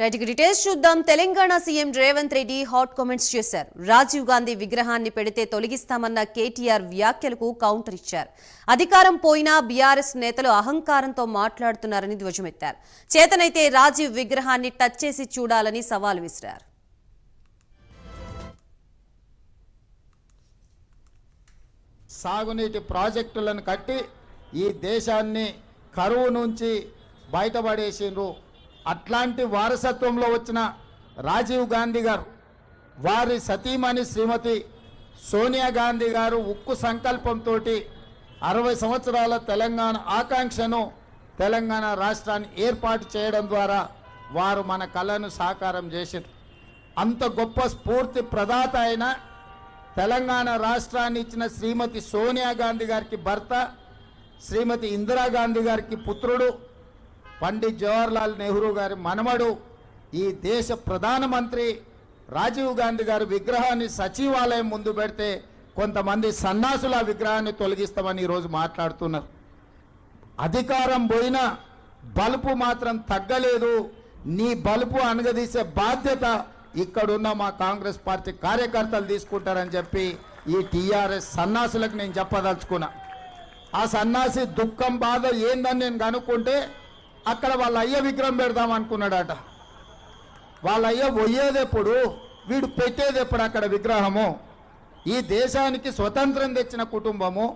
Right details చూద్దాం. Telangana CM Revanth Reddy hot comments చేశారు. రాజీవ్ గాంధీ విగ్రహాన్ని పెడితే తొలగిస్తామన్న కేటీఆర్ వ్యాఖ్యలకు కౌంటర్ ఇచ్చారు. అధికారం పోయినా బీఆర్ఎస్ నేతలు అహంకారంతో మాట్లాడుతున్నారని ధ్వజమెత్తారు. చేతనైతే రాజీవ్ విగ్రహాన్ని టచ్ చేసి చూడాలని సవాల్ విసిరారు. సాగునీటి ప్రాజెక్టులను కట్టి ఈ దేశాన్ని కరువు నుంచి బయటపడేసిండ్రు. అట్లాంటి వారసత్వంలో వచ్చిన రాజీవ్ గాంధీ గారు, వారి సతీమణి శ్రీమతి సోనియా గాంధీ గారు ఉక్కు సంకల్పంతో 60 సంవత్సరాల తెలంగాణ ఆకాంక్షను తెలంగాణ రాష్ట్రాన్ని ఏర్పాటు చేయడం ద్వారా వారు మన కళను సాకారం చేశారు. అంత గొప్ప స్ఫూర్తి ప్రదాత అయిన తెలంగాణ రాష్ట్రాన్ని ఇచ్చిన శ్రీమతి సోనియా గాంధీ గారికి భర్త, శ్రీమతి ఇందిరాగాంధీ గారికి పుత్రుడు, పండిట్ జవహర్లాల్ నెహ్రూ గారి మనమడు, ఈ దేశ ప్రధానమంత్రి రాజీవ్ గాంధీ గారి విగ్రహాన్ని సచివాలయం ముందు పెడితే కొంతమంది సన్నాసుల విగ్రహాన్ని తొలగిస్తామని ఈరోజు మాట్లాడుతున్నారు. అధికారం పోయినా బలుపు మాత్రం తగ్గలేదు. నీ బలుపు అనగదీసే బాధ్యత ఇక్కడున్న మా కాంగ్రెస్ పార్టీ కార్యకర్తలు తీసుకుంటారని చెప్పి ఈ టీఆర్ఎస్ సన్నాసులకు నేను చెప్పదలుచుకున్నా. ఆ సన్నాసి దుఃఖం బాధ ఏందని నేను కనుక్కుంటే అక్కడ వాళ్ళ అయ్య విగ్రహం పెడదాం అనుకున్నాడట. వాళ్ళ అయ్య పోయేదెప్పుడు, వీడు పెట్టేదెప్పుడు అక్కడ విగ్రహము? ఈ దేశానికి స్వతంత్రం తెచ్చిన కుటుంబము,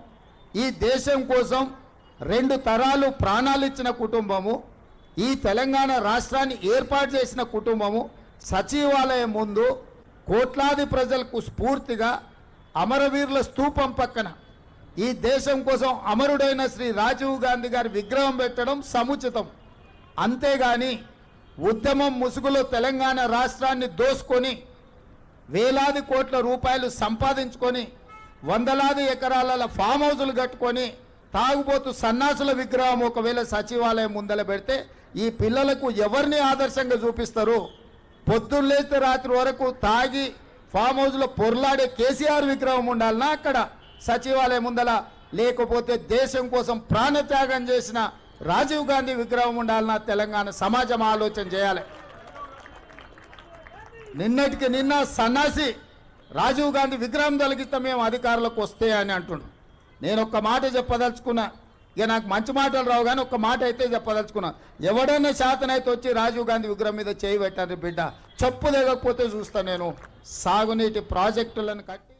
ఈ దేశం కోసం 2 తరాలు ప్రాణాలు ఇచ్చిన కుటుంబము, ఈ తెలంగాణ రాష్ట్రాన్ని ఏర్పాటు చేసిన కుటుంబము సచివాలయం ముందు కోట్లాది ప్రజలకు స్ఫూర్తిగా అమరవీరుల స్తూపం పక్కన ఈ దేశం కోసం అమరుడైన శ్రీ రాజీవ్ గాంధీ గారి విగ్రహం పెట్టడం సముచితం. అంతేగాని ఉద్యమం ముసుగులో తెలంగాణ రాష్ట్రాన్ని దోసుకొని వేలాది కోట్ల రూపాయలు సంపాదించుకొని వందలాది ఎకరాల ఫామ్ హౌజులు కట్టుకొని తాగుబోతు సన్నాసుల విగ్రహం ఒకవేళ సచివాలయం ముందల పెడితే ఈ పిల్లలకు ఎవరిని ఆదర్శంగా చూపిస్తారు? పొద్దున్నేస్తే రాత్రి వరకు తాగి ఫామ్ హౌస్లో పొర్లాడే కేసీఆర్ విగ్రహం ఉండాలన్నా అక్కడ సచివాలయం ముందల, లేకపోతే దేశం కోసం ప్రాణత్యాగం చేసిన రాజీవ్ గాంధీ విగ్రహం ఉండాలన్నా తెలంగాణ సమాజం ఆలోచన చేయాలి. నిన్నటికి నిన్న సన్నాసి రాజీవ్ గాంధీ విగ్రహం తొలగిస్తే మేము అధికారులకు వస్తే అని అంటుండు. నేను ఒక్క మాట చెప్పదలుచుకున్నా. ఇక నాకు మంచి మాటలు రావు కానీ ఒక్క మాట అయితే చెప్పదలుచుకున్నా. ఎవడైనా శాతనైతే వచ్చి రాజీవ్ గాంధీ విగ్రహం మీద చేయి పెట్టారు బిడ్డ, చెప్పు దిగకపోతే చూస్తా నేను. సాగునీటి ప్రాజెక్టులను కట్టి